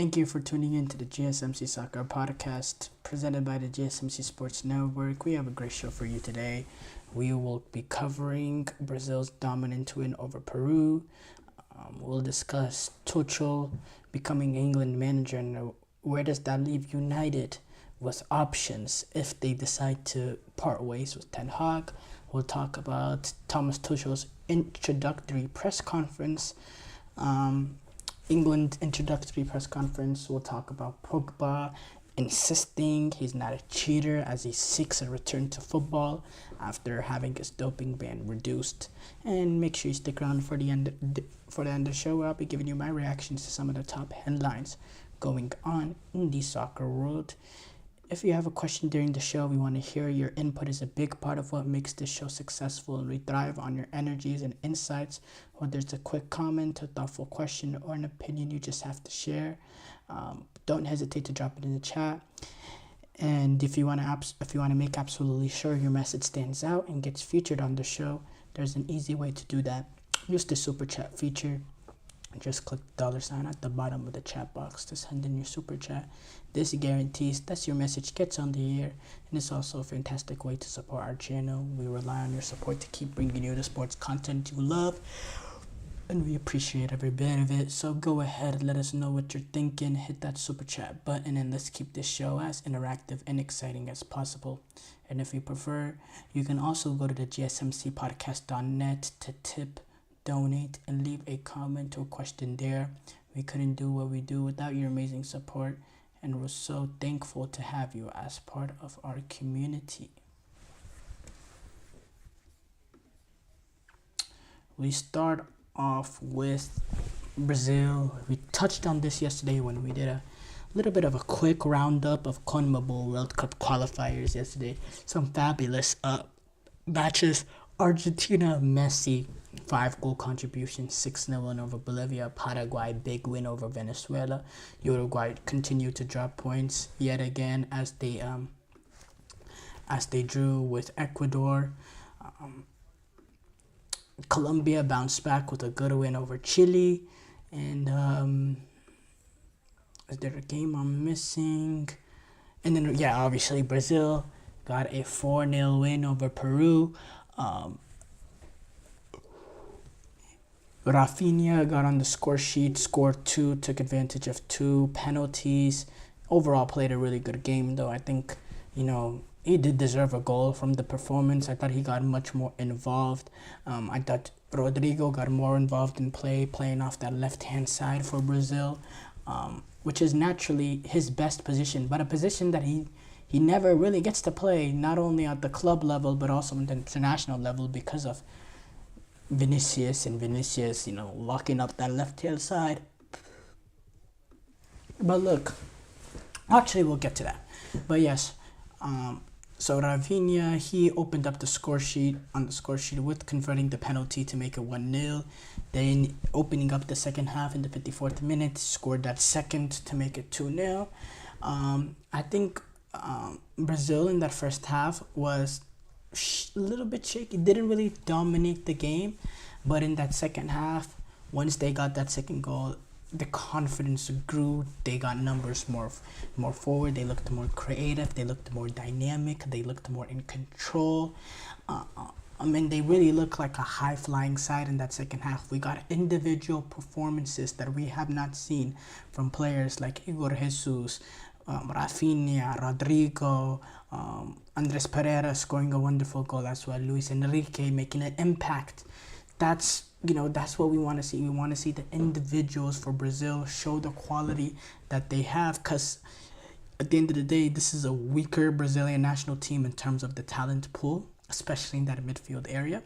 Thank you for tuning in to the GSMC Soccer Podcast presented by the GSMC Sports Network. We have a great show for you today. We will be covering Brazil's dominant win over Peru. We'll discuss Tuchel becoming England manager and where does that leave United with options if they decide to part ways with Ten Hag. We'll talk about Thomas Tuchel's introductory press conference. England introductory press conference. We'll talk about Pogba insisting he's not a cheater as he seeks a return to football after having his doping ban reduced. And make sure you stick around for the end of the show, where I'll be giving you my reactions to some of the top headlines going on in the soccer world. If you have a question during the show, we want to hear your input. Is a big part of what makes this show successful, and we thrive on your energies and insights. Whether it's a quick comment, a thoughtful question, or an opinion you just have to share, don't hesitate to drop it in the chat. And if you want to make absolutely sure your message stands out and gets featured on the show, there's an easy way to do that. Use the super chat feature. Just click the $sign at the bottom of the chat box to send in your super chat. This guarantees that your message gets on the air, and it's also a fantastic way to support our channel. We rely on your support to keep bringing you the sports content you love, and we appreciate every bit of it. So go ahead, let us know what you're thinking. Hit that super chat button, and let's keep this show as interactive and exciting as possible. And if you prefer, you can also go to the GSMCpodcast.net to tip, donate, and leave a comment or question there. We couldn't do what we do without your amazing support, and we're so thankful to have you as part of our community. We start off with Brazil. We touched on this yesterday when we did a little bit of a quick roundup of CONMEBOL World Cup qualifiers yesterday. Some fabulous matches. Argentina, Messi, 5-goal contribution, 6-0 win over Bolivia. Paraguay, big win over Venezuela. Uruguay continue to drop points yet again as they drew with Ecuador. Colombia bounced back with a good win over Chile. And is there a game I'm missing? And then, obviously Brazil got a 4-0 win over Peru. Rafinha got on the score sheet, scored 2, took advantage of 2 penalties. Overall played a really good game, though. I think, he did deserve a goal from the performance. I thought he got much more involved. I thought Rodrigo got more involved in playing off that left-hand side for Brazil, which is naturally his best position, but a position that he never really gets to play, not only at the club level, but also at the international level because of Vinicius, locking up that left-hand side. But look, actually we'll get to that. But yes, so Rafinha, he opened up the score sheet with converting the penalty to make it 1-0. Then opening up the second half in the 54th minute, scored that second to make it 2-0. I think Brazil in that first half was a little bit shaky, didn't really dominate the game, but in that second half, once they got that second goal, the confidence grew. They got numbers more forward. They looked more creative. They looked more dynamic. They looked more in control. They really looked like a high-flying side in that second half. We got individual performances that we have not seen from players like Igor Jesus, Rafinha, Rodrigo, Andres Pereira scoring a wonderful goal as well. Luis Enrique making an impact. That's what we want to see. We want to see the individuals for Brazil show the quality that they have, because at the end of the day, this is a weaker Brazilian national team in terms of the talent pool, especially in that midfield area.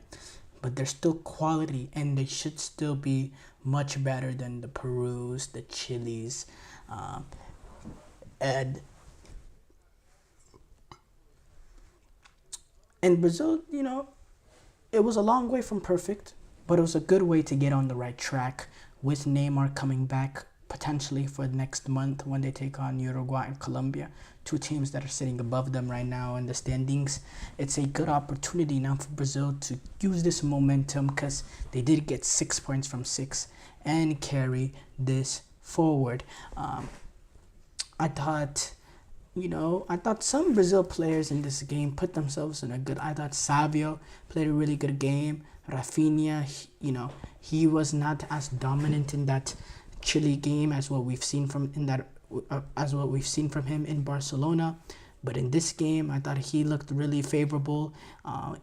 But there's still quality, and they should still be much better than the Perus, the Chiles, and Brazil, it was a long way from perfect, but it was a good way to get on the right track with Neymar coming back potentially for next month when they take on Uruguay and Colombia, 2 teams that are sitting above them right now in the standings. It's a good opportunity now for Brazil to use this momentum, because they did get 6 points from 6 and carry this forward. I thought, I thought some Brazil players in this game put themselves in a good. I thought Savio played a really good game. Rafinha, he was not as dominant in that Chile game as what we've seen from him in Barcelona. But in this game, I thought he looked really favorable.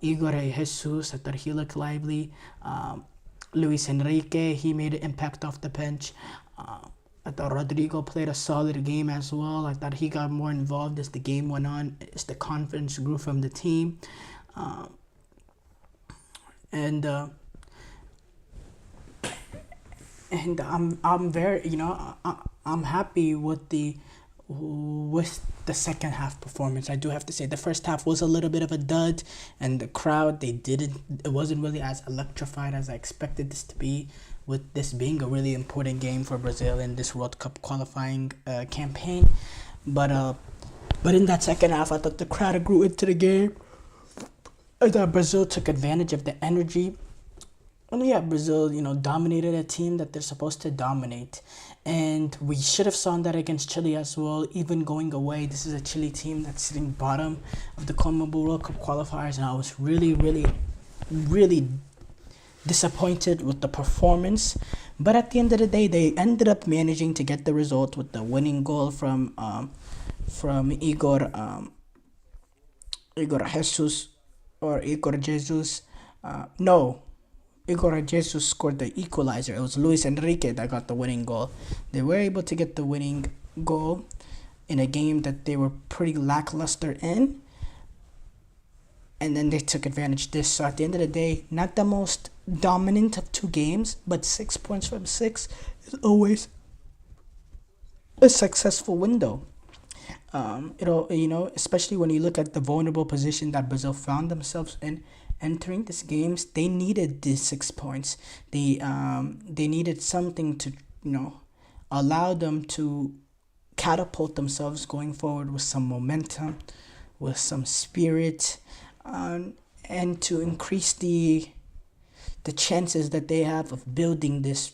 Igor Jesus, I thought he looked lively. Luis Enrique, he made an impact off the bench. I thought Rodrigo played a solid game as well. I thought he got more involved as the game went on, as the confidence grew from the team. And I'm very, I'm happy with the second half performance. I do have to say the first half was a little bit of a dud, and the crowd, it wasn't really as electrified as I expected this to be, with this being a really important game for Brazil in this World Cup qualifying campaign. But in that second half, I thought the crowd grew into the game. I thought Brazil took advantage of the energy. And yeah, Brazil, dominated a team that they're supposed to dominate. And we should have seen that against Chile as well. Even going away, this is a Chile team that's sitting bottom of the CONMEBOL World Cup qualifiers. And I was really, really, really disappointed with the performance. But at the end of the day, they ended up managing to get the result with the winning goal from Igor Jesus. Igor Jesus scored the equalizer. It was Luis Enrique that got the winning goal. They were able to get the winning goal in a game that they were pretty lackluster in. And then they took advantage of this. So at the end of the day, not the most dominant of two games, but 6 points from 6 is always a successful window. Especially when you look at the vulnerable position that Brazil found themselves in entering these games, they needed these 6 points. They needed something to allow them to catapult themselves going forward with some momentum, with some spirit, and to increase the chances that they have of building this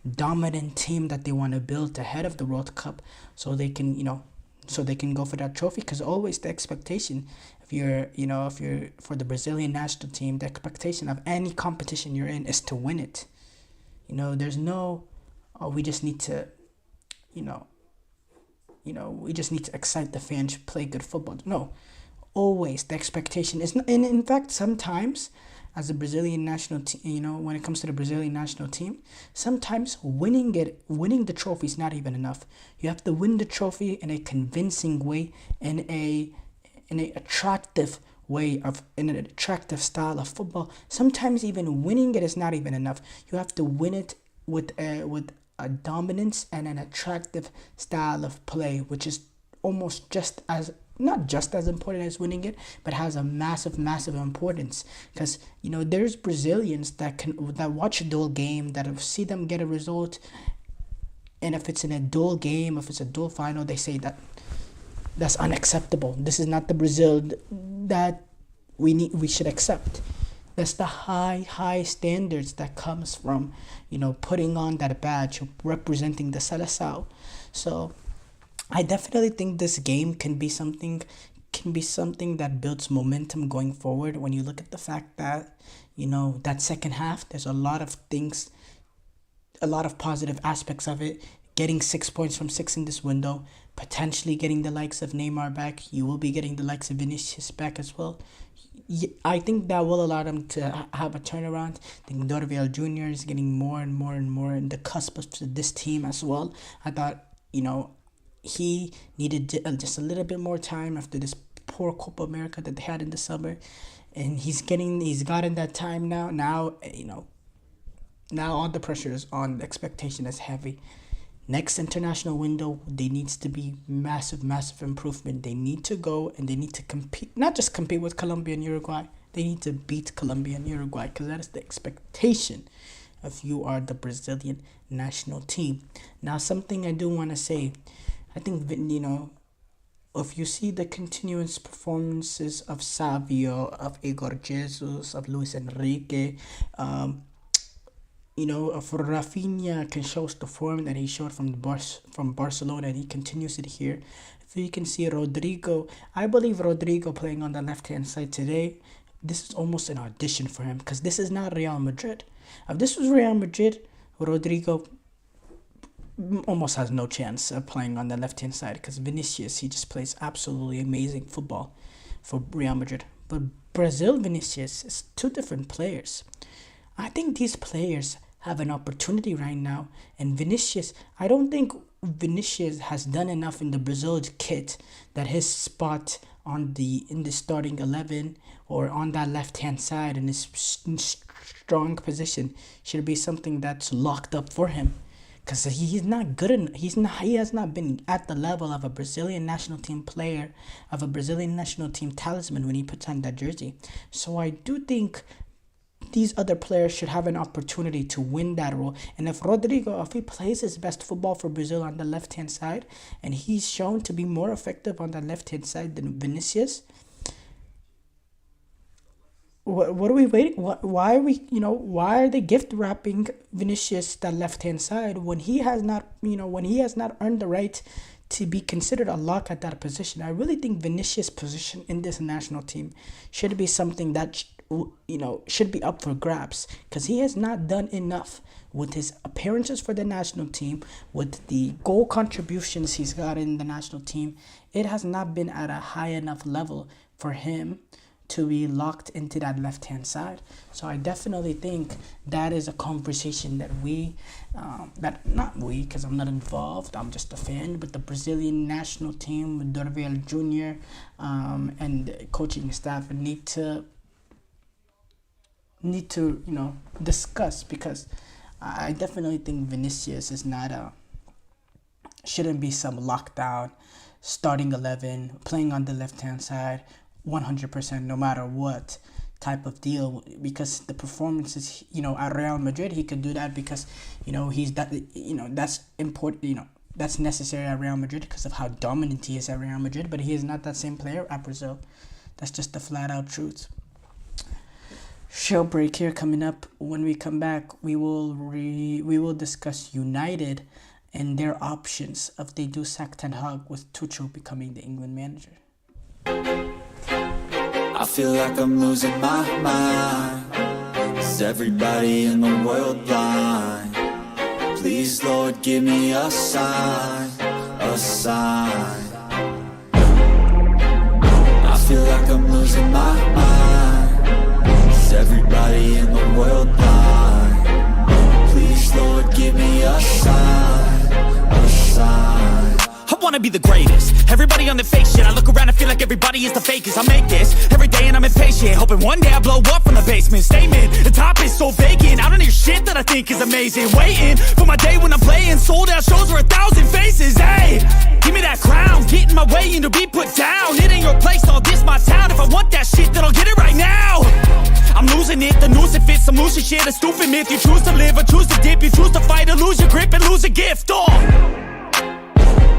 dominant team that they want to build ahead of the World Cup, so they can go for that trophy. Because always the expectation, if you're for the Brazilian national team, the expectation of any competition you're in is to win it. There's no, we just need to, we just need to excite the fans, play good football. No, always the expectation is not, and in fact, sometimes as a Brazilian national team, when it comes to the Brazilian national team, sometimes winning the trophy is not even enough. You have to win the trophy in a convincing way, in an attractive style of football. Sometimes even winning it is not even enough. You have to win it with a dominance and an attractive style of play, which is almost not just as important as winning it, but has a massive importance. Because there's Brazilians that watch a dull game, that see them get a result, and if it's in a dull game, if it's a dull final, they say that's unacceptable. This is not the Brazil that we should accept. That's the high standards that comes from putting on that badge, representing the Selecao. So I definitely think this game can be something that builds momentum going forward. When you look at the fact that that second half, there's a lot of things, a lot of positive aspects of it. Getting 6 points from 6 in this window, potentially getting the likes of Neymar back. You will be getting the likes of Vinicius back as well. I think that will allow them to have a turnaround. I think Dorval Jr. is getting more and more in the cusp of this team as well. I thought he needed just a little bit more time after this poor Copa America that they had in the summer, and he's gotten that time now. Now all the pressure is on. The expectation is heavy. Next international window, there needs to be massive improvement. They need to go and they need to compete, not just compete with Colombia and Uruguay. They need to beat Colombia and Uruguay, because that is the expectation if you are the Brazilian national team. Now, something I do want to say, I think, if you see the continuous performances of Savio, of Igor Jesus, of Luis Enrique, if Rafinha can show us the form that he showed from Barcelona and he continues it here, if you can see Rodrigo, I believe Rodrigo playing on the left-hand side today, this is almost an audition for him because this is not Real Madrid. If this was Real Madrid, Rodrigo almost has no chance of playing on the left-hand side because Vinicius, he just plays absolutely amazing football for Real Madrid. But Brazil Vinicius is two different players. I think these players have an opportunity right now, and Vinicius, I don't think Vinicius has done enough in the Brazil kit that his spot in the starting 11 or on that left-hand side in his strong position should be something that's locked up for him. Because he's not good enough. He has not been at the level of a Brazilian national team player, of a Brazilian national team talisman when he puts on that jersey. So I do think these other players should have an opportunity to win that role. And if Rodrigo, if he plays his best football for Brazil on the left-hand side, and he's shown to be more effective on the left-hand side than Vinicius, what are we waiting? Why are we? Why are they gift wrapping Vinicius that left hand side when he has not? When he has not earned the right to be considered a lock at that position. I really think Vinicius' position in this national team should be something that should be up for grabs because he has not done enough with his appearances for the national team, with the goal contributions he's got in the national team. It has not been at a high enough level for him to be locked into that left-hand side. So I definitely think that is a conversation that not we, because I'm not involved, I'm just a fan, but the Brazilian national team with Dorval Jr. And the coaching staff need to discuss, because I definitely think Vinicius is shouldn't be some lockdown starting 11, playing on the left-hand side, 100% no matter what type of deal, because the performances at Real Madrid he could do that because he's that's important, that's necessary at Real Madrid because of how dominant he is at Real Madrid, but he is not that same player at Brazil. That's just the flat out truth. Show break here coming up. When we come back, we will discuss United and their options if they do sack Ten Hag, with Tuchel becoming the England manager. I feel like I'm losing my mind. Is everybody in the world blind? Please, Lord, give me a sign, a sign. I feel like I'm losing my mind. Is everybody in the world blind? Please, Lord, give me a sign, a sign. I wanna be the greatest. Everybody on the fake shit. I look around and feel like everybody is the fakest. I make this every day and I'm impatient, hoping one day I blow up from the basement. Statement, the top is so vacant. I don't hear shit that I think is amazing. Waiting for my day when I'm playing sold out shows for 1,000 faces. Hey, give me that crown, get in my way and to be put down. It ain't your place, all this my town. If I want that shit, then I'll get it right now. I'm losing it, the noose it fits, some losing shit, a stupid myth. You choose to live or choose to dip, you choose to fight or lose your grip and lose a gift.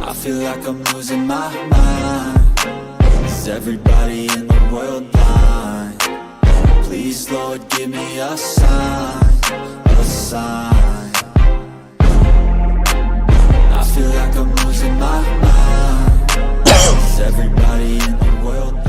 I feel like I'm losing my mind. Is everybody in the world blind? Please, Lord, give me a sign, a sign. I feel like I'm losing my mind. Is everybody in the world blind?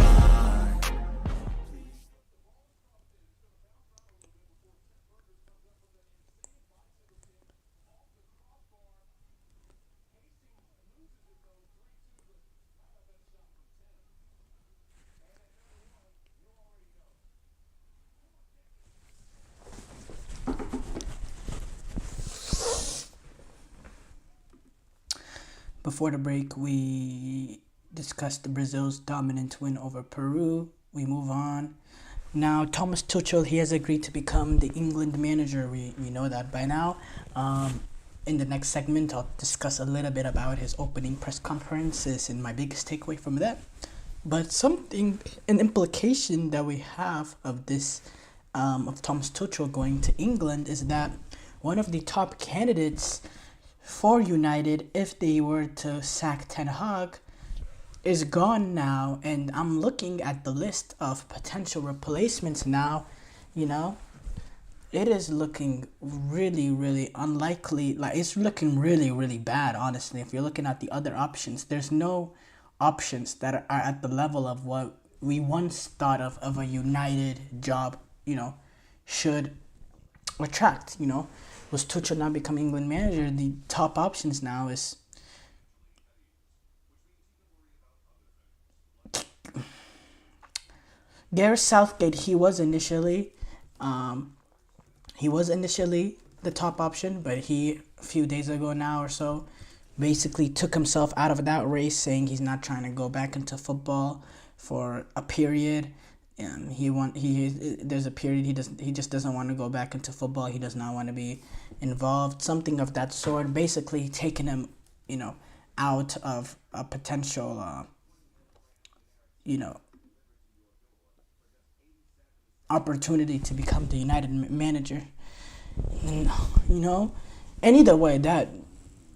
Before the break, we discussed Brazil's dominant win over Peru. We move on. Now, Thomas Tuchel, he has agreed to become the England manager. We know that by now. In the next segment, I'll discuss a little bit about his opening press conferences and my biggest takeaway from that. But an implication that we have of this, of Thomas Tuchel going to England, is that one of the top candidates for United, if they were to sack Ten Hag, is gone now. And I'm looking at the list of potential replacements now, it is looking really, really unlikely. Like, it's looking really, really bad, honestly. If you're looking at the other options, there's no options that are at the level of what we once thought of a United job, should attract, With Tuchel now becoming England manager, the top options now is Gareth Southgate. He was initially the top option, but he, a few days ago now or so, basically took himself out of that race, saying he's not trying to go back into football for a period. There's a period he just doesn't want to go back into football. He does not want to be involved, something of that sort. Basically, taking him, out of a potential, opportunity to become the United manager. And, and either way, that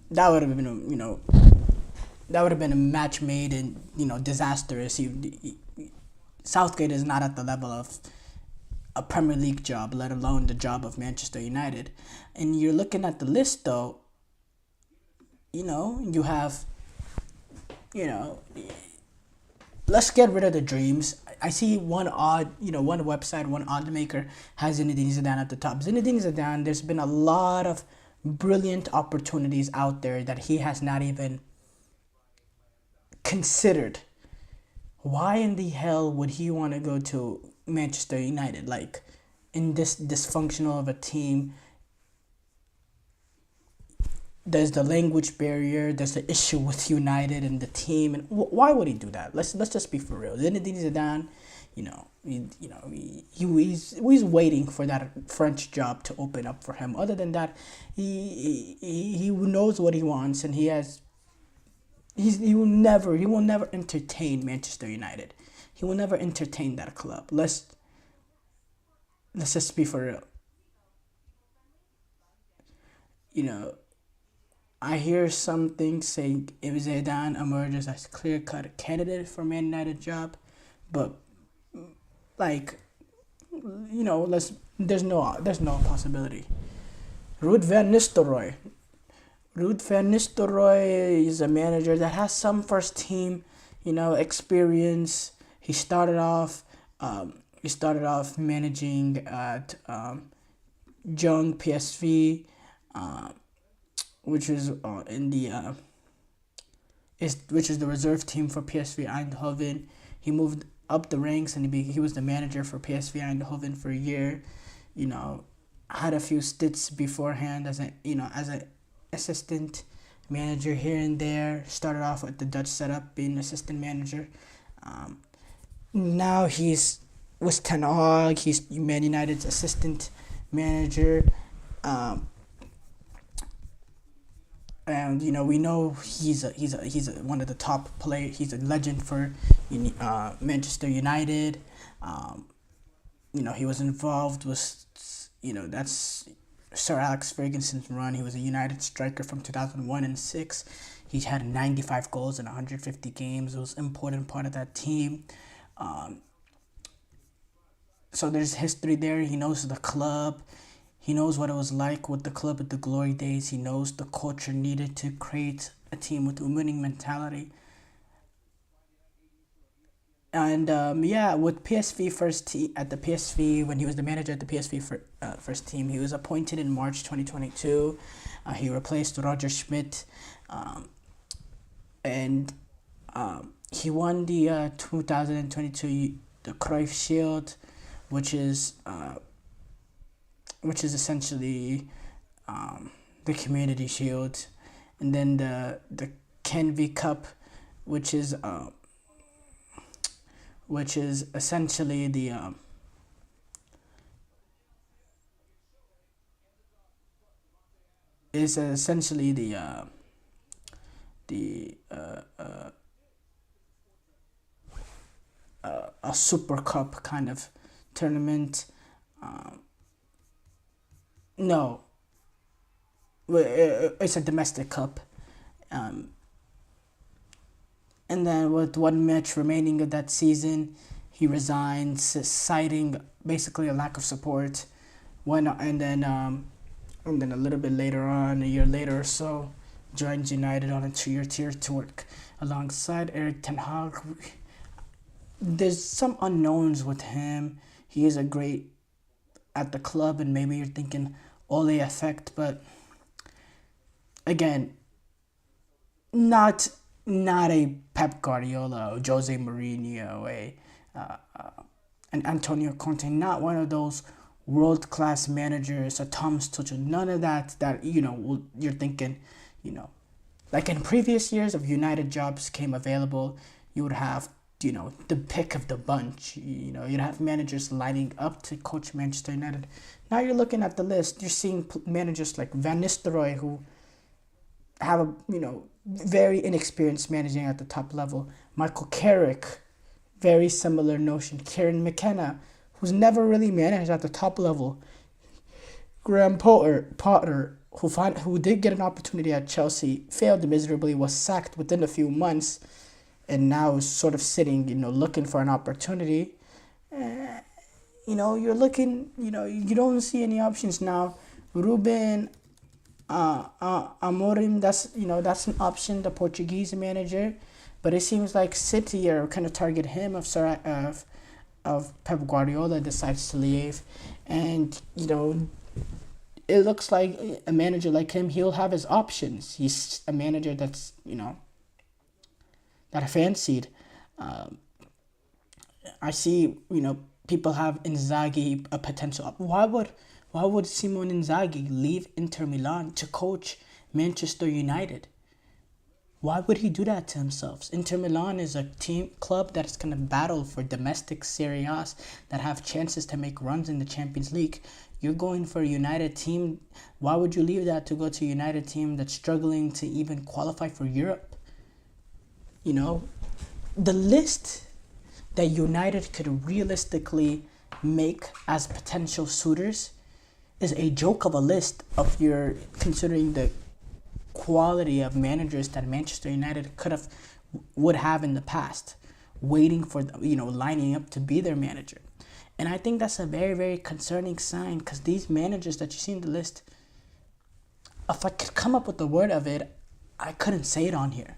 would have been that would have been a match made in disastrous. Southgate is not at the level of a Premier League job, let alone the job of Manchester United. And you're looking at the list, though. You have, let's get rid of the dreams. I see one website, one odd maker has Zinedine Zidane at the top. Zinedine Zidane, there's been a lot of brilliant opportunities out there that he has not even considered. Why in the hell would he want to go to Manchester United? Like, in this dysfunctional of a team, there's the language barrier, there's the issue with United and the team, and why would he do that? Let's just be for real. Zinedine Zidane, he's waiting for that French job to open up for him. Other than that, he knows what he wants, and he will never entertain Manchester United. He will never entertain that club. Let's just be for real. I hear some things saying if Zidane emerges as clear-cut candidate for Man United job, but there's no possibility. Ruud van Nistelrooy. Ruud van Nistelrooy is a manager that has some first team, experience. He started off managing at Jong PSV, which is which is the reserve team for PSV Eindhoven. He moved up the ranks and he was the manager for PSV Eindhoven for a year. Had a few stints beforehand as an assistant manager here and there. Started off with the Dutch setup, being assistant manager. Now he's with Ten Hag. He's Man United's assistant manager. And we know he's one of the top players. He's a legend for Manchester United. He was involved with that's Sir Alex Ferguson's run. He was a United striker from 2001 and 6. He had 95 goals in 150 games. It was an important part of that team. So there's history there. He knows the club. He knows what it was like with the club at the glory days. He knows the culture needed to create a team with a winning mentality. And with PSV first team at the PSV, when he was the manager at the PSV first team, he was appointed in March 2022. He replaced Roger Schmidt, and he won the 2022 the Cruyff Shield, which is essentially the Community Shield, and then the Kenvy Cup, which is essentially the a Super Cup kind of tournament. No, it's a domestic cup. And then with one match remaining of that season, he resigns, citing basically a lack of support And then a little bit later on, a year later or so, joined United on a 2-year tour to work alongside Erik Ten Hag. There's some unknowns with him. He is a great at the club, and maybe you're thinking Ole effect, but again, not a Pep Guardiola, or Jose Mourinho, an Antonio Conte, not one of those world-class managers, a Thomas Tuchel, none of that you're thinking, like in previous years of United jobs came available, you would have, the pick of the bunch, you'd have managers lining up to coach Manchester United. Now you're looking at the list, you're seeing managers like Van Nistelrooy who have a, very inexperienced managing at the top level. Michael Carrick, very similar notion. Kieran McKenna, who's never really managed at the top level. Graham Potter, who did get an opportunity at Chelsea, failed miserably, was sacked within a few months, and now is sort of sitting, looking for an opportunity. You're looking, you don't see any options now. Ruben Amorim, that's an option, the Portuguese manager, but it seems like City are kind of target him of Pep Guardiola decides to leave, and it looks like a manager like him, he'll have his options. He's a manager that's that I fancied. I see people have Inzaghi a potential. Why would Simone Inzaghi leave Inter Milan to coach Manchester United? Why would he do that to himself? Inter Milan is a club that's going to battle for domestic Serie A, that have chances to make runs in the Champions League. You're going for a United team. Why would you leave that to go to a United team that's struggling to even qualify for Europe? The list that United could realistically make as potential suitors is a joke of a list of considering the quality of managers that Manchester United would have in the past, waiting for lining up to be their manager. And I think that's a very, very concerning sign, because these managers that you see in the list, if I could come up with the word of it, I couldn't say it on here.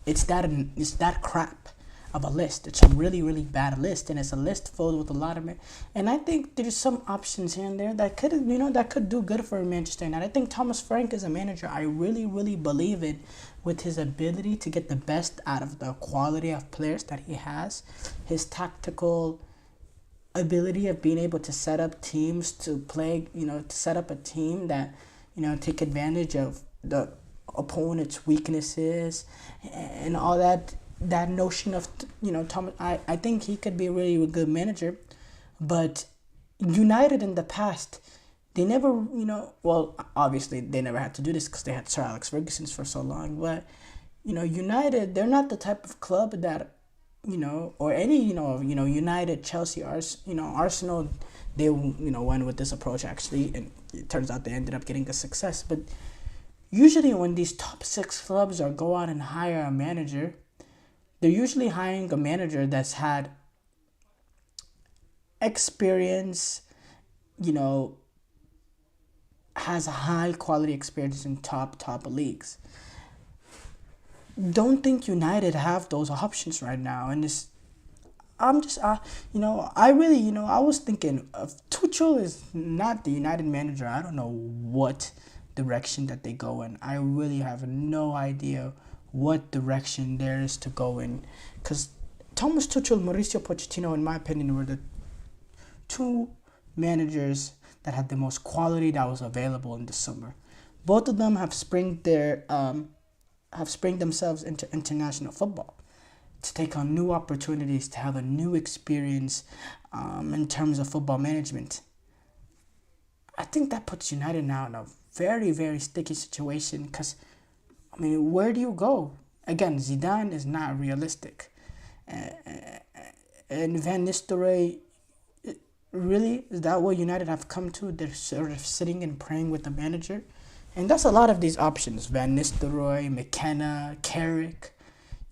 It's that crap of a list. It's a really, really bad list, and it's a list filled with a lot of and I think there's some options here and there that could do good for Manchester United. I think Thomas Frank is a manager I really, really believe in, with his ability to get the best out of the quality of players that he has, his tactical ability of being able to set up teams to play, to set up a team that, take advantage of the opponent's weaknesses and all that notion of, Thomas. I think he could be a really good manager, but United in the past, they never, well, obviously they never had to do this because they had Sir Alex Ferguson for so long, but, United, they're not the type of club that, or any, United, Chelsea, Arsenal, they, went with this approach actually, and it turns out they ended up getting a success, but usually when these top 6 clubs go out and hire a manager, they're usually hiring a manager that's had experience, has a high quality experience in top leagues. Don't think United have those options right now, and I was thinking Tuchel is not the United manager. I don't know what direction that they go in. I really have no idea what direction there is to go in, because Thomas Tuchel and Mauricio Pochettino, in my opinion, were the 2 managers that had the most quality that was available in the summer. Both of them have springed themselves into international football to take on new opportunities, to have a new experience in terms of football management. I think that puts United now in a very, very sticky situation, because where do you go? Again, Zidane is not realistic. And Van Nistelrooy, really, is that what United have come to? They're sort of sitting and praying with the manager. And that's a lot of these options. Van Nistelrooy, McKenna, Carrick.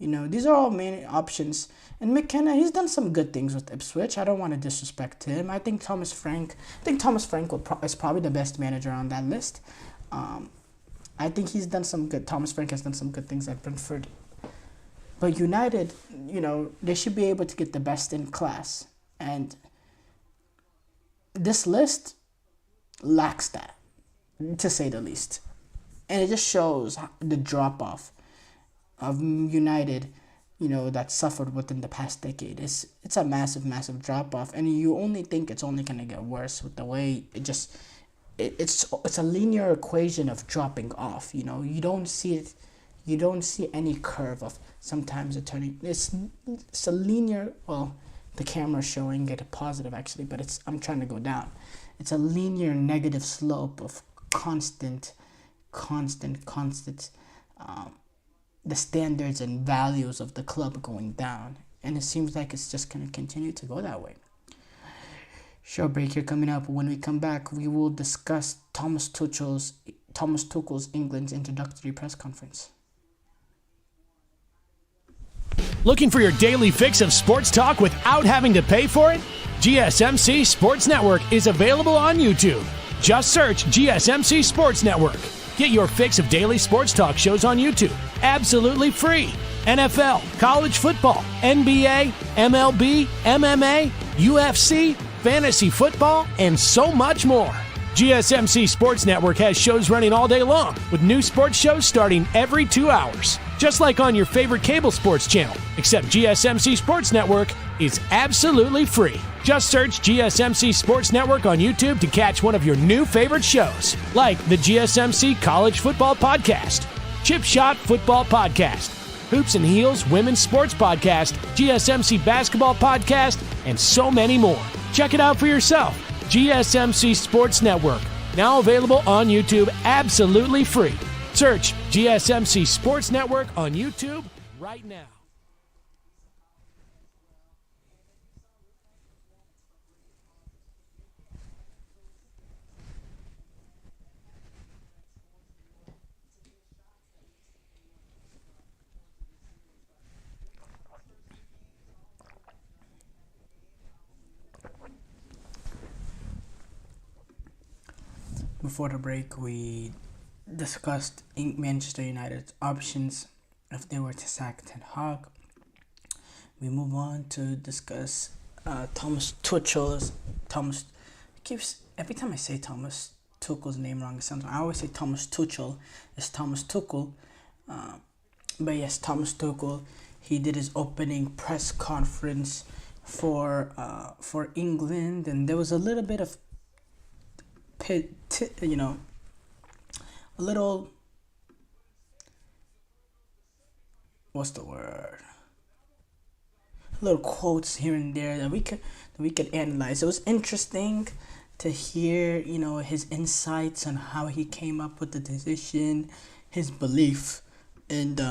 These are all main options. And McKenna, he's done some good things with Ipswich. I don't want to disrespect him. I think Thomas Frank is probably the best manager on that list. I think he's done some good. Thomas Frank has done some good things at Brentford. But United, they should be able to get the best in class. And this list lacks that, to say the least. And it just shows the drop-off of United, that suffered within the past decade. It's a massive, massive drop-off. And you only think it's only going to get worse with the way it's a linear equation of dropping off. You don't see it. You don't see any curve of sometimes it turning. It's a linear. Well, the camera's showing it positive actually, but I'm trying to go down. It's a linear negative slope of constant. The standards and values of the club going down, and it seems like it's just going to continue to go that way. Short break here coming up. When we come back, we will discuss Thomas Tuchel's England's introductory press conference. Looking for your daily fix of sports talk without having to pay for it? GSMC Sports Network is available on YouTube. Just search GSMC Sports Network. Get your fix of daily sports talk shows on YouTube, absolutely free. NFL, college football, NBA, MLB, MMA, UFC, fantasy football, and so much more. GSMC Sports Network has shows running all day long, with new sports shows starting every 2 hours. Just like on your favorite cable sports channel, except GSMC Sports Network is absolutely free. Just search GSMC Sports Network on YouTube to catch one of your new favorite shows, like the GSMC College Football Podcast, Chip Shot Football Podcast, Hoops and Heels Women's Sports Podcast, GSMC Basketball Podcast, and so many more. Check it out for yourself. GSMC Sports Network, now available on YouTube absolutely free. Search GSMC Sports Network on YouTube right now. Before the break, we discussed Manchester United's options if they were to sack Ten Hag. We move on to discuss Thomas Tuchel's. Every time I say Thomas Tuchel's name wrong, I always say Thomas Tuchel. It's Thomas Tuchel. But yes, Thomas Tuchel. He did his opening press conference for England, and there was a little bit of a little, what's the word? Little quotes here and there that we could analyze. It was interesting to hear, his insights on how he came up with the decision, his belief, and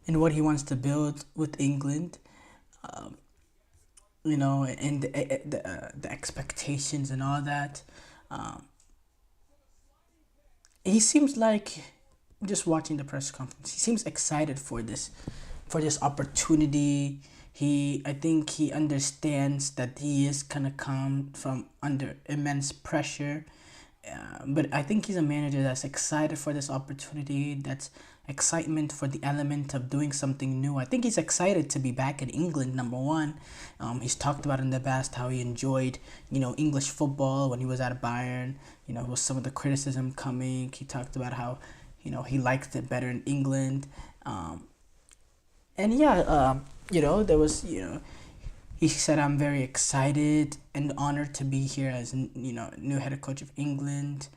what he wants to build with England. And the expectations and all that. He seems like, just watching the press conference, he seems excited for this opportunity. I think he understands that he is gonna come from under immense pressure. But I think he's a manager that's excited for this opportunity, that's excitement for the element of doing something new. I think he's excited to be back in England, number one. He's talked about in the past how he enjoyed, English football when he was at Bayern. With some of the criticism coming, he talked about how, he liked it better in England. There was, he said, "I'm very excited and honored to be here as, new head coach of England."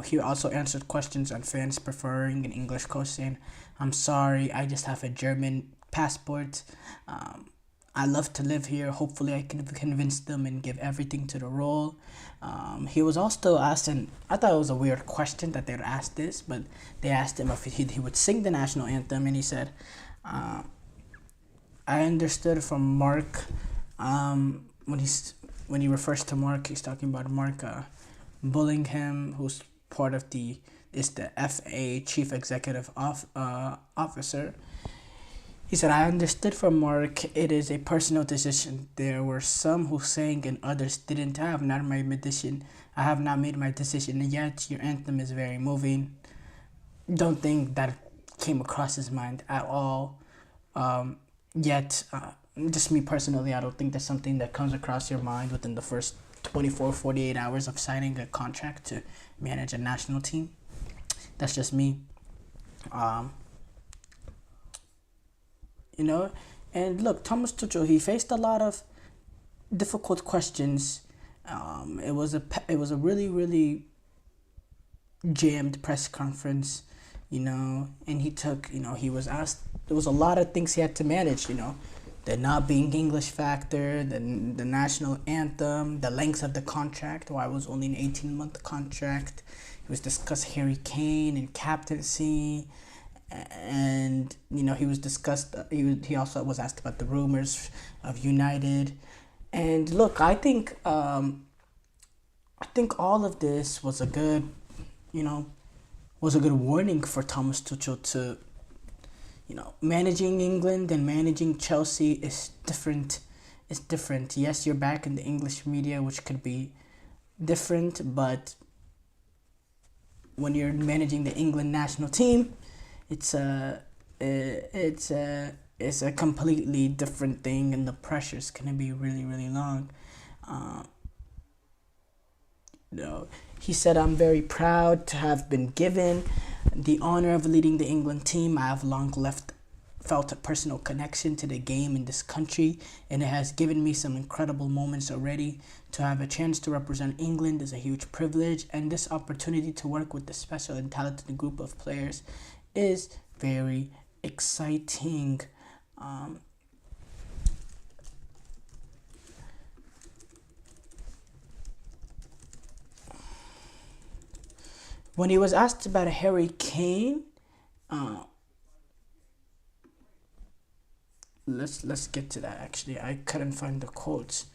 He also answered questions on fans preferring an English coach, saying, "I'm sorry, I just have a German passport. I love to live here. Hopefully I can convince them and give everything to the role." He was also asked, and I thought it was a weird question that they would ask this, but they asked him if he would sing the national anthem, and he said, I understood from Mark, when he refers to Mark, he's talking about Mark Bullingham, who's part of the is the FA Chief Executive Officer. He said, I understood from Mark it is a personal decision. There were some who sang and others didn't. I have not made my decision. I have not made my decision yet. Your anthem is very moving. Don't think that came across his mind at all. Just me personally, I don't think that's something that comes across your mind within the first 48 hours of signing a contract to manage a national team. That's just me. And look, Thomas Tuchel, he faced a lot of difficult questions. It was a really, really jammed press conference, and he took, he was asked, there was a lot of things he had to manage, the not being English factor, the national anthem, the length of the contract, why it was only an 18-month contract. He was discussed Harry Kane and captaincy. And he was discussed. He also was asked about the rumors of United, and look, I think all of this was a good, warning for Thomas Tuchel to, managing England and managing Chelsea is different. It's different. Yes, you're back in the English media, which could be different, but when you're managing the England national team, it's a completely different thing, and the pressure's gonna be really, really long. He said, I'm very proud to have been given the honor of leading the England team. I have long felt a personal connection to the game in this country, and it has given me some incredible moments already. To have a chance to represent England is a huge privilege, and this opportunity to work with this special and talented group of players is very exciting. When he was asked about Harry Kane, let's get to that. Actually, I couldn't find the quotes.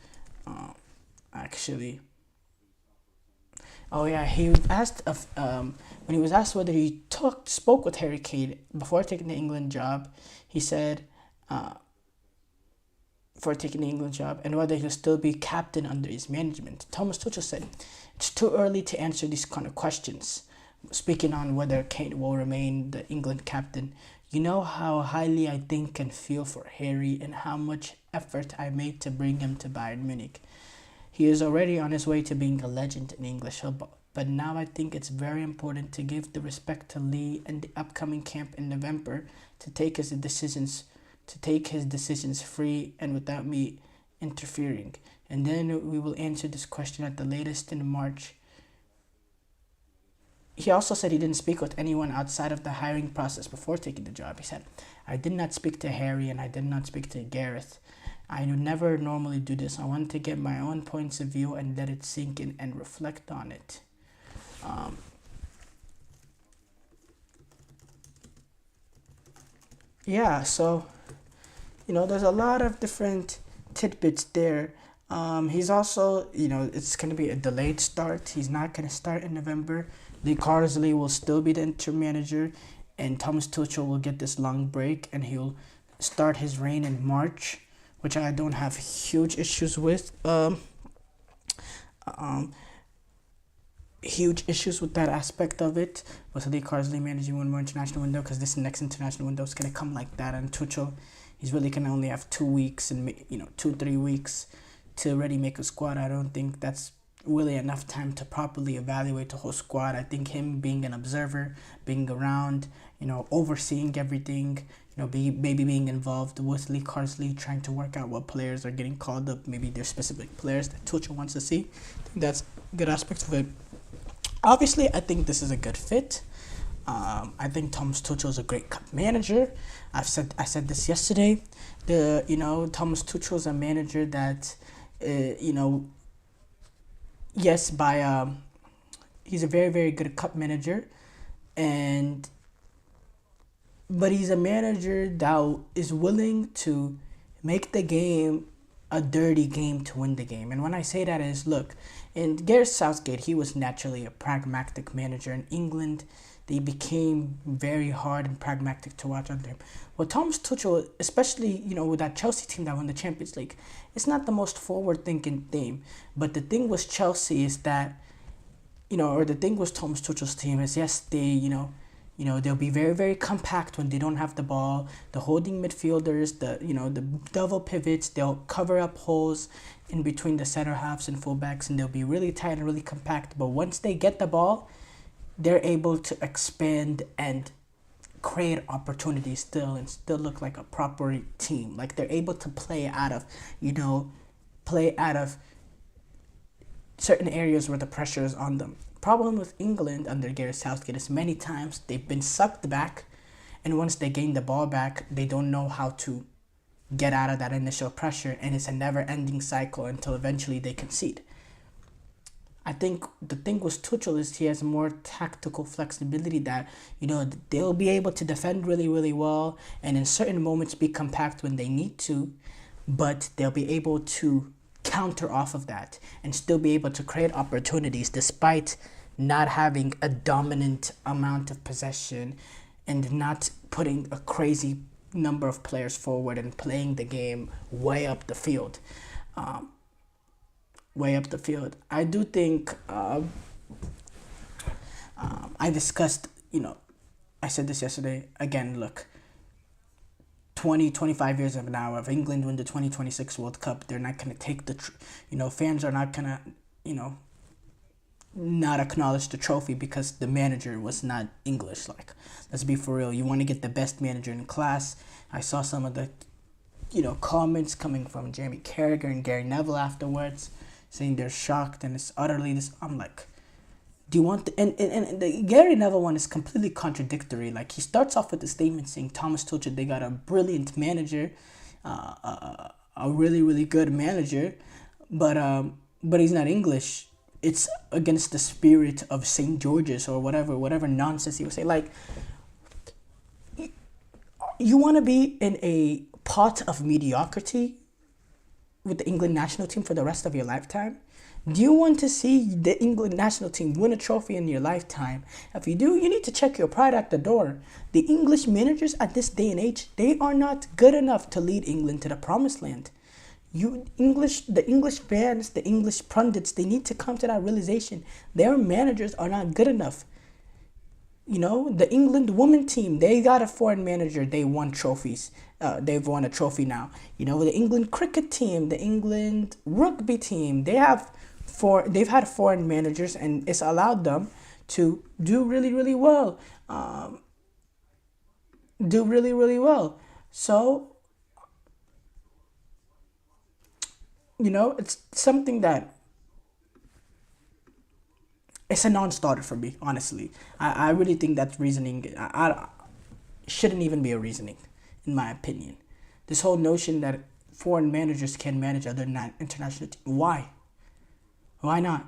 Oh yeah, he asked when he was asked whether he spoke with Harry Kane before taking the England job. He said, for taking the England job, and whether he'll still be captain under his management. Thomas Tuchel said, it's too early to answer these kind of questions. Speaking on whether Kane will remain the England captain, you know how highly I think and feel for Harry and how much effort I made to bring him to Bayern Munich. He is already on his way to being a legend in English football, but now I think it's very important to give the respect to Lee and the upcoming camp in November to take his decisions free and without me interfering. And then we will answer this question at the latest in March. He also said he didn't speak with anyone outside of the hiring process before taking the job. He said, I did not speak to Harry and I did not speak to Gareth. I would never normally do this. I want to get my own points of view and let it sink in and reflect on it. So, there's a lot of different tidbits there. He's also, it's going to be a delayed start. He's not going to start in November. Lee Carsley will still be the interim manager, and Thomas Tuchel will get this long break, and he'll start his reign in March, which I don't have huge issues with. Huge issues with that aspect of it. With Lee Carsley managing one more international window, because this next international window is going to come like that, and Tuchel, he's really going to only have 2 weeks and 2-3 weeks to already make a squad. I don't think that's really enough time to properly evaluate the whole squad. I think him being an observer, being around, overseeing everything, maybe being involved with Lee Carsley, trying to work out what players are getting called up, maybe there's specific players that Tuchel wants to see. I think that's a good aspect of it. Obviously, I think this is a good fit. I think Thomas Tuchel is a great manager. I said this yesterday. Thomas Tuchel is a manager that, yes, he's a very, very good cup manager, but he's a manager that is willing to make the game a dirty game to win the game. And when I say that is, look, in Gareth Southgate, he was naturally a pragmatic manager in England. they became very hard and pragmatic to watch under him. Well, Thomas Tuchel, especially, with that Chelsea team that won the Champions League, it's not the most forward-thinking team. But the thing with Chelsea is that, or the thing with Thomas Tuchel's team is, yes, they, they'll be very, very compact when they don't have the ball. The holding midfielders, the double pivots, they'll cover up holes in between the center halves and fullbacks, and they'll be really tight and really compact. But once they get the ball, they're able to expand and create opportunities still and still look like a proper team. Like they're able to play out of certain areas where the pressure is on them. Problem with England under Gareth Southgate is many times they've been sucked back, and once they gain the ball back, they don't know how to get out of that initial pressure, and it's a never-ending cycle until eventually they concede. I think the thing with Tuchel is he has more tactical flexibility that, they'll be able to defend really, really well and in certain moments be compact when they need to, but they'll be able to counter off of that and still be able to create opportunities despite not having a dominant amount of possession and not putting a crazy number of players forward and playing the game way up the field. I do think I discussed, I said this yesterday. Again, look, 25 years of now, if England win the 2026 World Cup, they're not going to take fans are not going to, not acknowledge the trophy because the manager was not English. Like, let's be for real. You want to get the best manager in class. I saw some of the, comments coming from Jamie Carragher and Gary Neville afterwards, saying they're shocked and it's utterly this. I'm like, do you want and the Gary Neville one is completely contradictory. Like, he starts off with a statement saying Thomas Tuchel, they got a brilliant manager, a really, really good manager, but he's not English. It's against the spirit of St. George's or whatever nonsense he would say. Like, you want to be in a pot of mediocrity with the England national team for the rest of your lifetime? Do you want to see the England national team win a trophy in your lifetime? If you do, you need to check your pride at the door. The English managers at this day and age, they are not good enough to lead England to the promised land. The English fans, the English pundits, they need to come to that realization. Their managers are not good enough. The England women team, they got a foreign manager. They won trophies. They've won a trophy now. The England cricket team, the England rugby team, they've had foreign managers, and it's allowed them to do really, really well. So, it's something that it's a non-starter for me, honestly. I really think that reasoning I shouldn't even be a reasoning, in my opinion. This whole notion that foreign managers can manage other international teams. Why? Why not?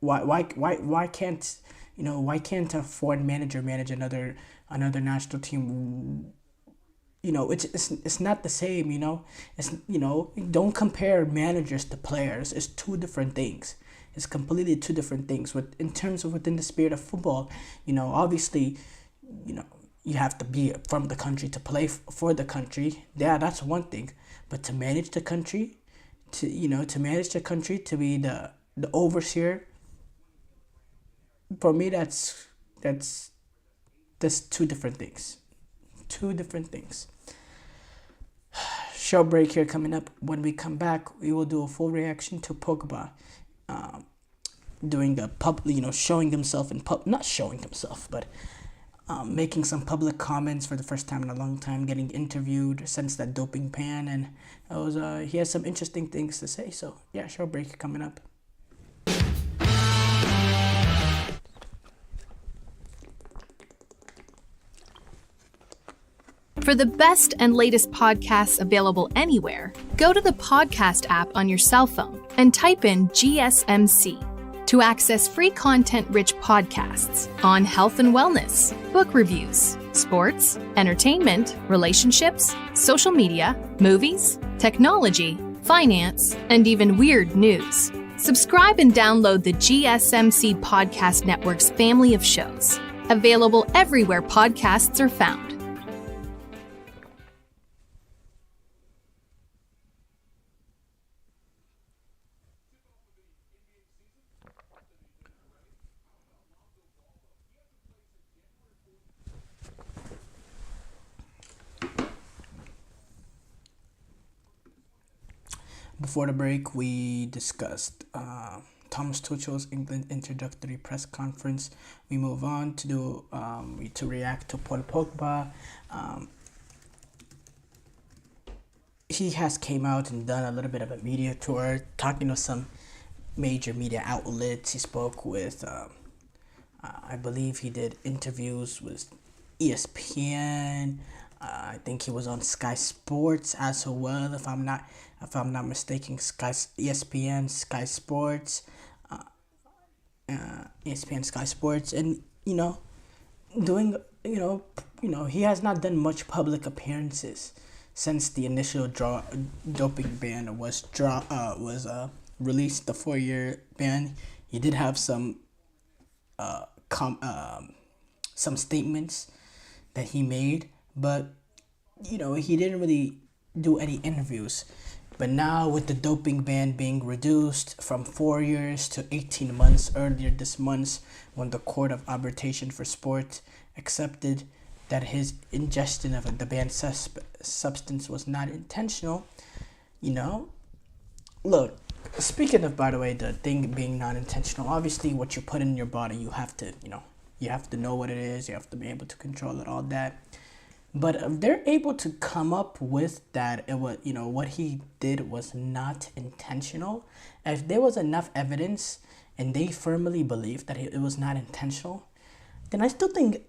Why can't a foreign manager manage another national team? It's not the same. Don't compare managers to players. It's two different things. It's completely two different things. In terms of within the spirit of football, obviously, you have to be from the country to play for the country. Yeah, that's one thing. But to manage the country, to be the overseer, for me, that's two different things. Two different things. Show break here coming up. When we come back, we will do a full reaction to Pogba doing a showing himself in not showing himself, but making some public comments for the first time in a long time, getting interviewed since that doping ban, and he has some interesting things to say. So yeah, show break coming up. For the best and latest podcasts available anywhere, go to the podcast app on your cell phone and type in GSMC to access free content-rich podcasts on health and wellness, book reviews, sports, entertainment, relationships, social media, movies, technology, finance, and even weird news. Subscribe and download the GSMC Podcast Network's family of shows. Available everywhere podcasts are found. Before the break, we discussed Thomas Tuchel's England introductory press conference. We move on to react to Paul Pogba. He has came out and done a little bit of a media tour, talking to some major media outlets. He spoke with, I believe he did interviews with ESPN. I think he was on Sky Sports as well, if I'm not mistaken. ESPN, Sky Sports, ESPN, Sky Sports, and doing he has not done much public appearances since the initial doping ban was released, the 4-year ban. He did have some statements that he made, but he didn't really do any interviews. But now, with the doping ban being reduced from 4 years to 18 months earlier this month, when the Court of Arbitration for Sport accepted that his ingestion of the banned substance was not intentional, look, speaking of, by the way, the thing being not intentional, obviously what you put in your body, you have to know what it is, you have to be able to control it, all that. But if they're able to come up with that, it was, what he did was not intentional. If there was enough evidence and they firmly believe that it was not intentional, then I still think,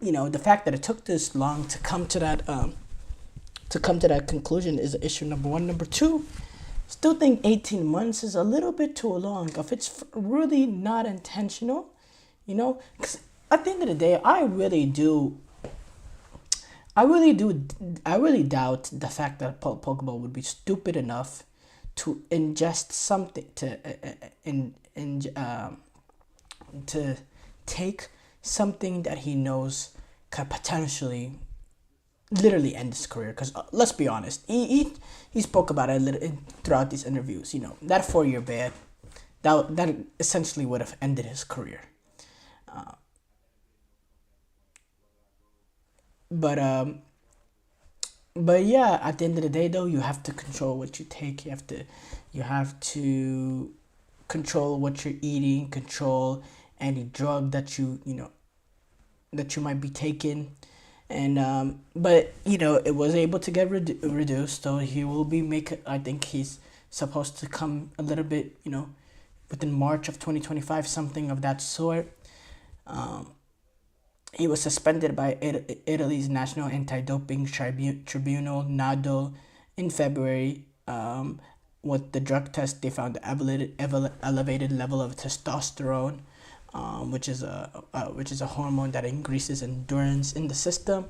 the fact that it took this long to come to that conclusion is issue number one. Number two, still think 18 months is a little bit too long. If it's really not intentional, because at the end of the day, I really doubt the fact that Paul Pogba would be stupid enough to ingest something, to take something that he knows could potentially literally end his career. Because let's be honest, he spoke about it a little throughout these interviews. That 4-year ban, that essentially would have ended his career. But yeah, at the end of the day, though, you have to control what you take. You have to control what you're eating, control any drug that you might be taking, and but it was able to get reduced. So he will be I think he's supposed to come a little bit, within March of 2025, something of that sort. He was suspended by Italy's National Anti-Doping Tribunal, NADO, in February. With the drug test, they found an elevated level of testosterone, which is a hormone that increases endurance in the system.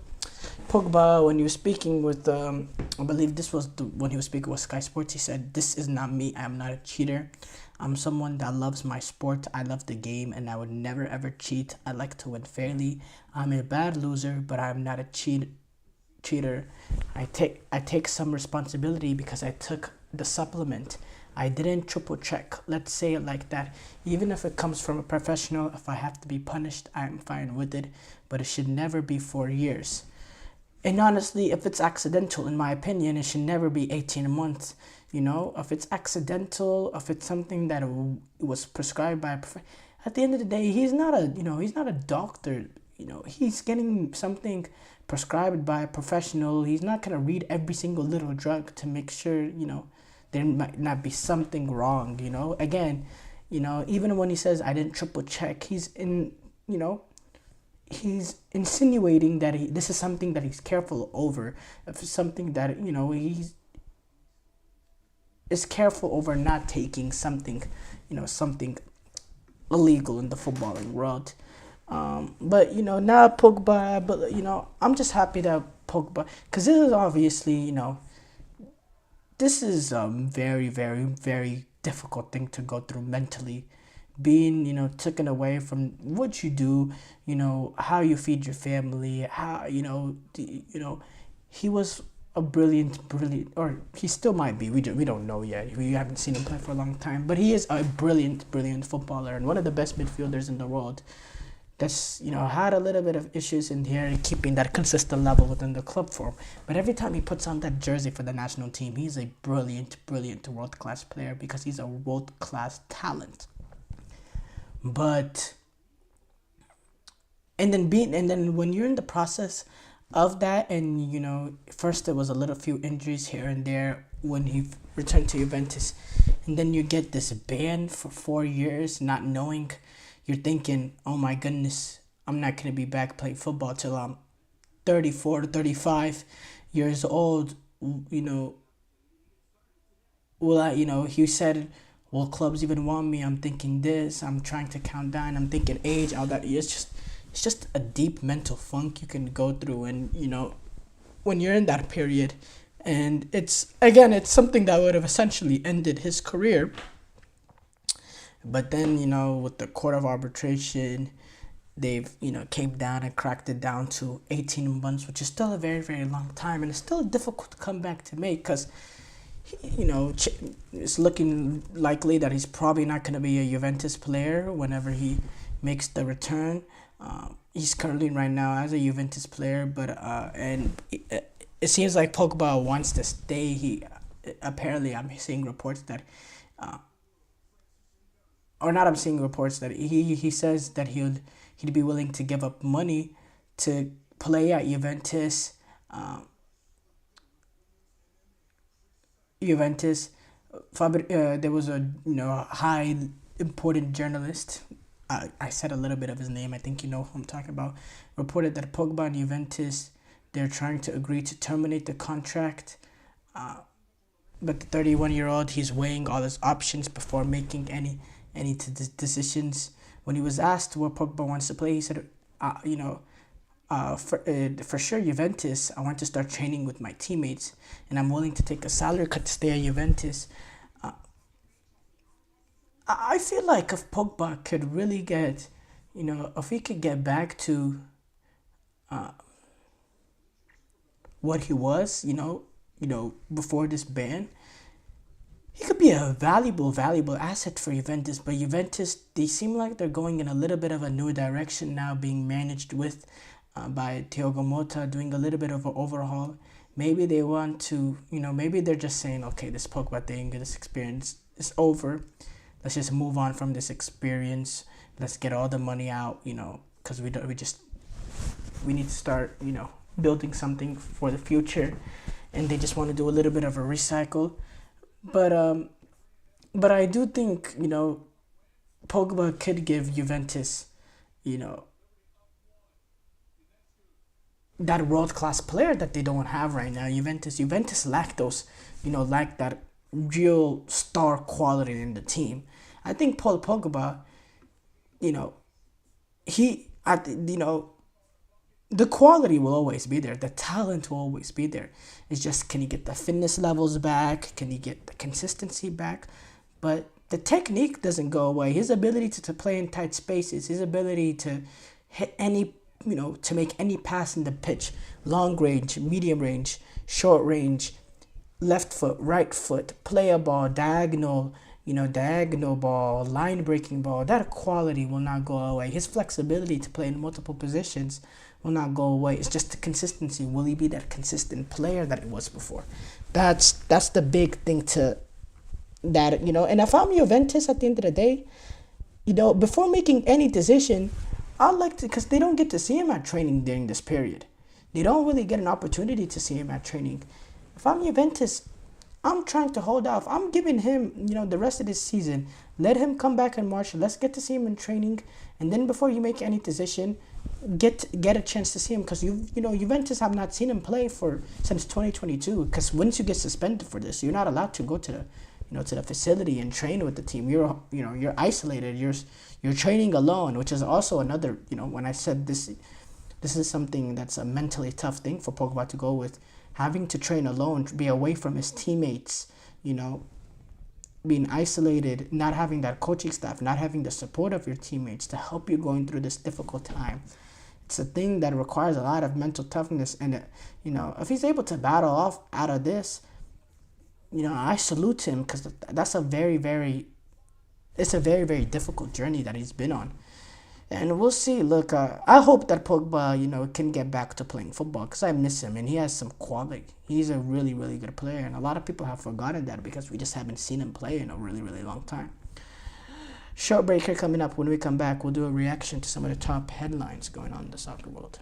Pogba, when he was speaking with, I believe this was when he was speaking with Sky Sports, he said, "This is not me. I am not a cheater. I'm someone that loves my sport. I love the game, and I would never ever cheat. I like to win fairly. I'm a bad loser, but I'm not a cheater. I take some responsibility because I took the supplement. I didn't triple check. Let's say it like that. Even if it comes from a professional, if I have to be punished, I'm fine with it. But it should never be 4 years. And honestly, if it's accidental, in my opinion, it should never be 18 months. If it's accidental, if it's something that was prescribed by at the end of the day, he's not a doctor. He's getting something prescribed by a professional. He's not going to read every single little drug to make sure, there might not be something wrong, Again, even when he says, I didn't triple check, he's insinuating that this is something that he's careful over. If it's something that, he's is careful over not taking something, something illegal in the footballing world. But now Pogba, but I'm just happy that Pogba, because this is obviously, this is a very, very, very difficult thing to go through mentally, being, taken away from what you do, how you feed your family, how, he was a brilliant, or he still might be. We don't know yet. We haven't seen him play for a long time, but he is a brilliant footballer and one of the best midfielders in the world. That's, had a little bit of issues in here keeping that consistent level within the club form. But every time he puts on that jersey for the national team, he's a brilliant world-class player because he's a world-class talent. But and then when you're in the process of that, and first there was a little few injuries here and there when he returned to Juventus, and then you get this ban for 4 years, not knowing. You're thinking, oh my goodness, I'm not going to be back playing football till I'm 34 to 35 years old. Will I, he said, will clubs even want me? I'm thinking this, I'm trying to count down, I'm thinking age, all that. It's just a deep mental funk you can go through. And, when you're in that period, and it's something that would have essentially ended his career. But then, with the Court of Arbitration, they've, came down and cracked it down to 18 months, which is still a very, very long time. And it's still a difficult comeback to make because, it's looking likely that he's probably not going to be a Juventus player whenever he makes the return. He's currently right now as a Juventus player, but it seems like Pogba wants to stay. Apparently, I'm seeing reports that... he says that he'd be willing to give up money to play at Juventus. There was a high important journalist. I said a little bit of his name. I think you know who I'm talking about. Reported that Pogba and Juventus, they're trying to agree to terminate the contract. But the 31-year-old, he's weighing all his options before making any decisions. When he was asked where Pogba wants to play, he said, for sure Juventus. I want to start training with my teammates, and I'm willing to take a salary cut to stay at Juventus. I feel like if Pogba could really get, if he could get back to what he was, before this ban, he could be a valuable asset for Juventus. But Juventus, they seem like they're going in a little bit of a new direction now, being managed with by Thiago Motta, doing a little bit of an overhaul. Maybe they want to, maybe they're just saying, okay, this Pogba thing, this experience is over. Let's just move on from this experience. Let's get all the money out, because we need to start, building something for the future. And they just want to do a little bit of a recycle. But I do think, Pogba could give Juventus, that world-class player that they don't have right now. Juventus lack those, lack that real star quality in the team. I think Paul Pogba, the quality will always be there. The talent will always be there. It's just, can he get the fitness levels back? Can he get the consistency back? But the technique doesn't go away. His ability to play in tight spaces, his ability to hit any, to make any pass in the pitch, long range, medium range, short range, left foot, right foot, play a ball, diagonal ball, line breaking ball, that quality will not go away. His flexibility to play in multiple positions will not go away. It's just the consistency. Will he be that consistent player that he was before? That's the big thing to that, and if I'm Juventus at the end of the day, before making any decision, I'd like to, because they don't get to see him at training during this period. They don't really get an opportunity to see him at training. If I'm Juventus, I'm trying to hold off. I'm giving him, the rest of this season. Let him come back in March. Let's get to see him in training. And then before you make any decision, get a chance to see him. Because, Juventus have not seen him play since 2022. Because once you get suspended for this, you're not allowed to go to the facility and train with the team. You're isolated. You're training alone, which is also another, when I said this is something that's a mentally tough thing for Pogba to go with. Having to train alone, be away from his teammates, being isolated, not having that coaching staff, not having the support of your teammates to help you going through this difficult time. It's a thing that requires a lot of mental toughness, and if he's able to battle off out of this, I salute him, because that's a very, very difficult journey that he's been on. And we'll see. Look, I hope that Pogba, can get back to playing football, because I miss him, and he has some quality. He's a really, really good player, and a lot of people have forgotten that because we just haven't seen him play in a really, really long time. Short break here coming up. When we come back, we'll do a reaction to some of the top headlines going on in the soccer world.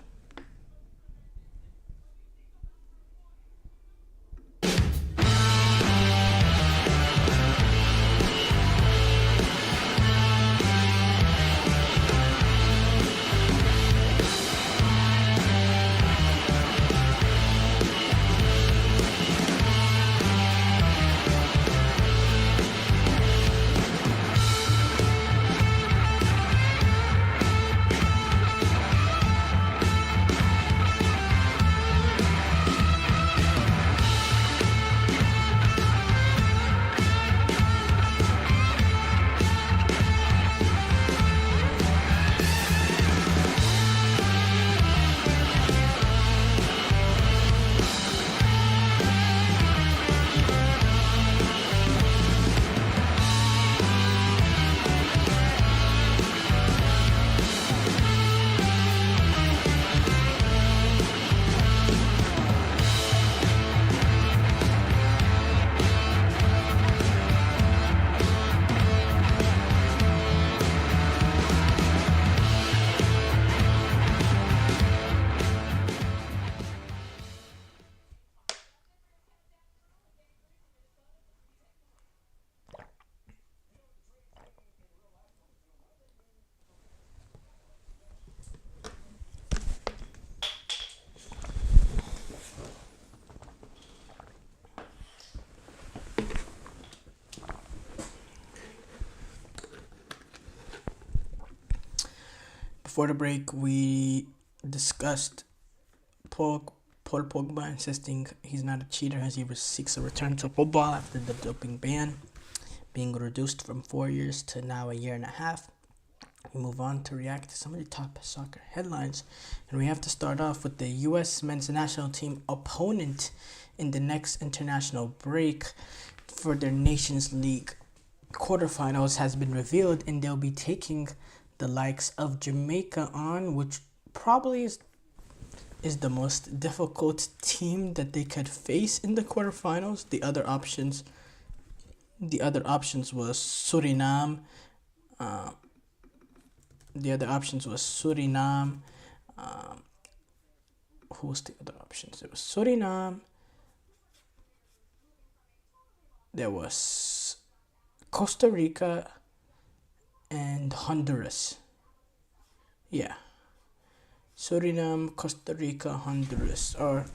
Before the break, we discussed Paul Pogba insisting he's not a cheater as he seeks a return to football after the doping ban being reduced from 4 years to now a year and a half. We move on to react to some of the top soccer headlines, and we have to start off with the U.S. men's national team opponent in the next international break for their Nations League quarterfinals has been revealed, and they'll be taking the likes of Jamaica on, which probably is the most difficult team that they could face in the quarterfinals. The other options was Suriname. Who was the other options? It was Suriname. There was Costa Rica and Honduras. Yeah. Suriname, Costa Rica, Honduras. Or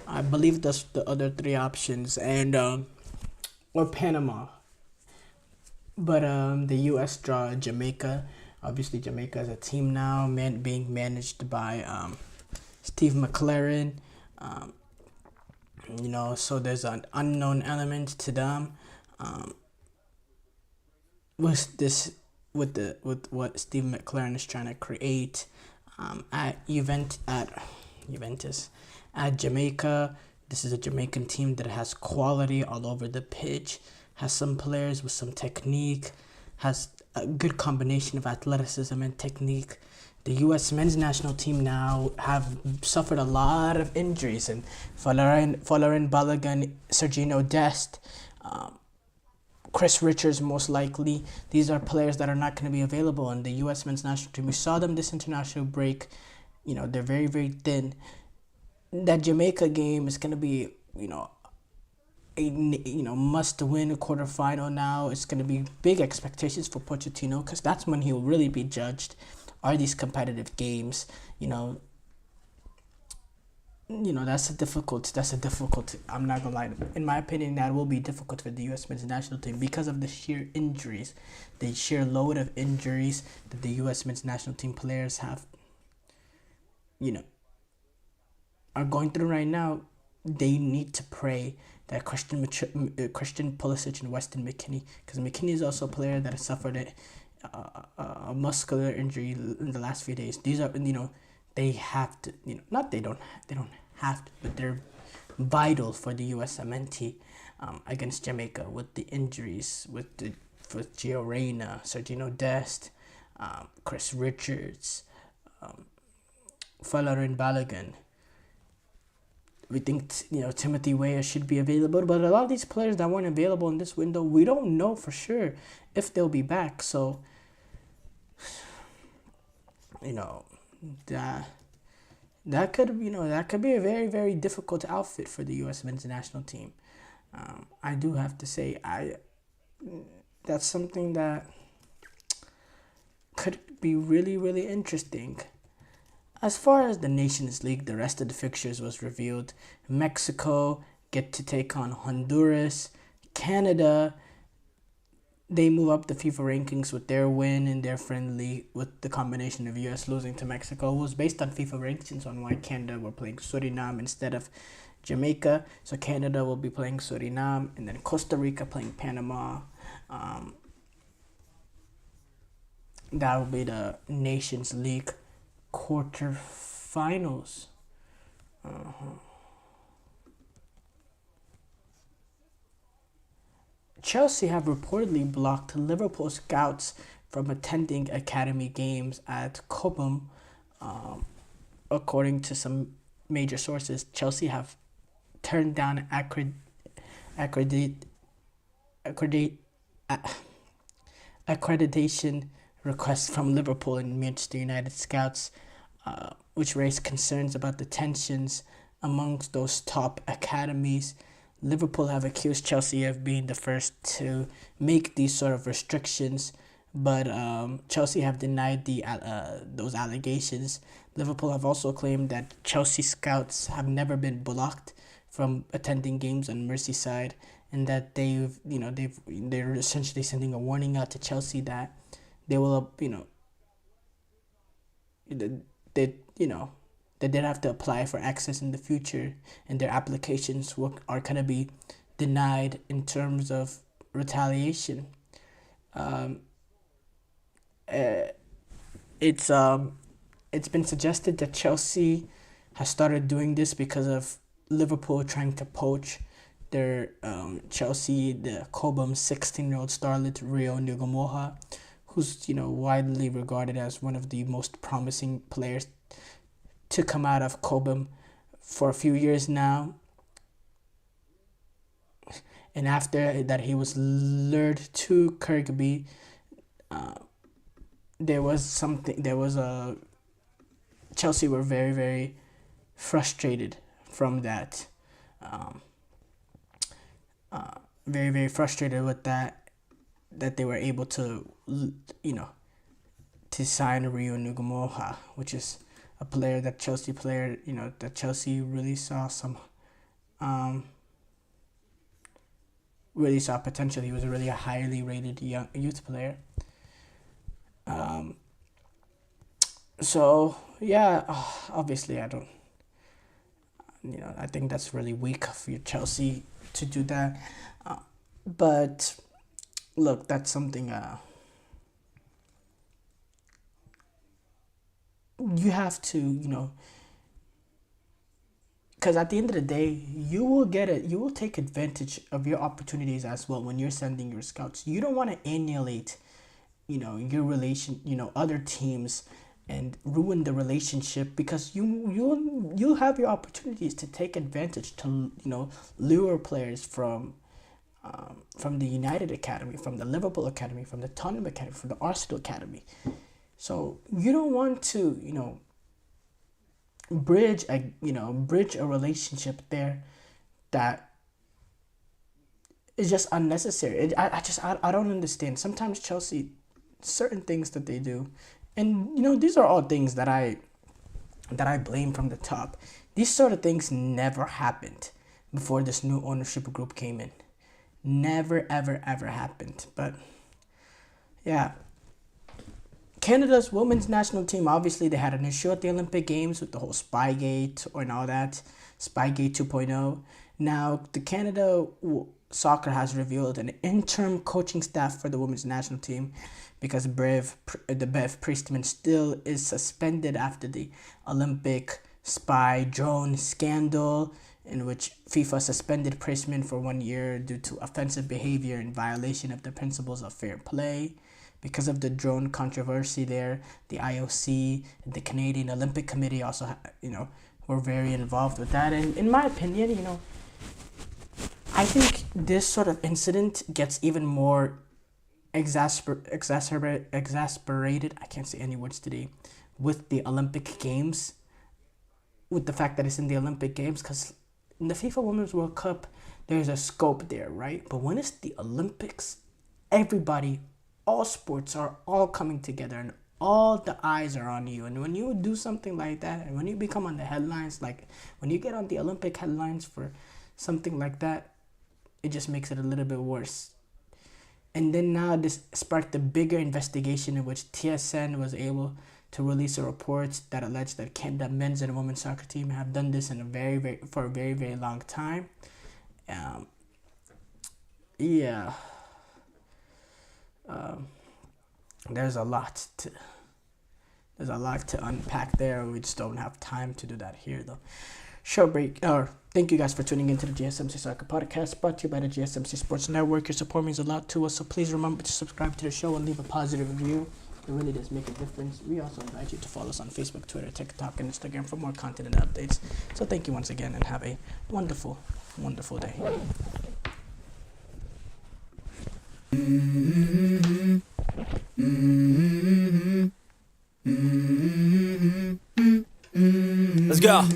I believe that's the other three options. And or Panama. But the US draw Jamaica. Obviously Jamaica is a team now being managed by Steve McLaren. So there's an unknown element to them. With what Steve McLaren is trying to create at Juventus, at Jamaica. This is a Jamaican team that has quality all over the pitch, has some players with some technique, has a good combination of athleticism and technique. The U.S. men's national team now have suffered a lot of injuries, and Folarin Balogun, Sergino Dest, Chris Richards most likely. These are players that are not going to be available in the U.S. men's national team. We saw them this international break. They're very, very thin. That Jamaica game is going to be, a must-win quarterfinal now. It's going to be big expectations for Pochettino, because that's when he'll really be judged. Are these competitive games? That's a difficult. I'm not gonna lie. In my opinion, that will be difficult for the U.S. men's national team because of the sheer injuries, the sheer load of injuries that the U.S. men's national team players have. Are going through right now. they need to pray that Christian Pulisic and Weston McKennie, because McKennie is also a player that has suffered a muscular injury in the last few days. These are, they have to, not they don't have to, but they're vital for the USMNT against Jamaica with the injuries with Gio Reyna, Sergino Dest, Chris Richards, Falarin Balogun. We think, Timothy Weah should be available, but a lot of these players that weren't available in this window, we don't know for sure if they'll be back. So, that could be a very, very difficult outfit for the U.S. men's national team. I do have to say, that's something that could be really, really interesting. As far as the Nations League, the rest of the fixtures was revealed. Mexico get to take on Honduras. Canada, they move up the FIFA rankings with their win in their friendly with the combination of US losing to Mexico. It was based on FIFA rankings on why Canada were playing Suriname instead of Jamaica. So Canada will be playing Suriname, and then Costa Rica playing Panama. That will be the Nations League quarterfinals. Chelsea have reportedly blocked Liverpool scouts from attending academy games at Cobham. According to some major sources, Chelsea have turned down accreditation requests from Liverpool and Manchester United scouts, which raised concerns about the tensions amongst those top academies. Liverpool have accused Chelsea of being the first to make these sort of restrictions, but Chelsea have denied those allegations. Liverpool have also claimed that Chelsea scouts have never been blocked from attending games on Merseyside, and that they're essentially sending a warning out to Chelsea that they will, that they'd have to apply for access in the future, and their applications are going to be denied in terms of retaliation. It's been suggested that Chelsea has started doing this because of Liverpool trying to poach their the Cobham 16-year-old starlet Rio Nugamoha, who's widely regarded as one of the most promising players to come out of Cobham for a few years now. And after that, he was lured to Kirkby. Chelsea were very, very frustrated from that. Very, very frustrated with that they were able to, to sign Rio Nugamoha, which is a player that Chelsea really saw really saw potential. He was a highly rated youth player. So yeah, obviously I think that's really weak for Chelsea to do that. But look, that's something you have to, because at the end of the day, you will take advantage of your opportunities as well when you're sending your scouts. You don't want to annihilate, your other teams and ruin the relationship, because you'll have your opportunities to take advantage to, lure players from the United Academy, from the Liverpool Academy, from the Tottenham Academy, from the Arsenal Academy. So you don't want to, bridge a relationship there that is just unnecessary. I don't understand. Sometimes Chelsea, certain things that they do, and these are all things that I blame from the top. These sort of things never happened before this new ownership group came in. Never, ever, ever happened. But yeah, Canada's women's national team, obviously they had an issue at the Olympic Games with the whole Spygate and all that. Spygate 2.0. Now, the Canada Soccer has revealed an interim coaching staff for the women's national team because the Bev Priestman still is suspended after the Olympic spy drone scandal, in which FIFA suspended Priestman for 1 year due to offensive behavior in violation of the principles of fair play. Because of the drone controversy there, the IOC and the Canadian Olympic Committee also, were very involved with that. And in my opinion, I think this sort of incident gets even more exasperated, I can't say any words today, with the Olympic Games, with the fact that it's in the Olympic Games, because in the FIFA Women's World Cup, there's a scope there, right? But when it's the Olympics, everybody, all sports are all coming together and all the eyes are on you. And when you do something like that, and when you become on the headlines, like when you get on the Olympic headlines for something like that, it just makes it a little bit worse. And then now this sparked a bigger investigation in which TSN was able to release a report that alleged that Canada men's and women's soccer team have done this for a very, very long time. There's a lot to unpack there. We just don't have time to do that here, though. Short break. Thank you guys for tuning into the GSMC Soccer Podcast, brought to you by the GSMC Sports Network. Your support means a lot to us, so please remember to subscribe to the show and leave a positive review. It really does make a difference. We also invite you to follow us on Facebook, Twitter, TikTok, and Instagram for more content and updates. So thank you once again, and have a wonderful, wonderful day. Let's go.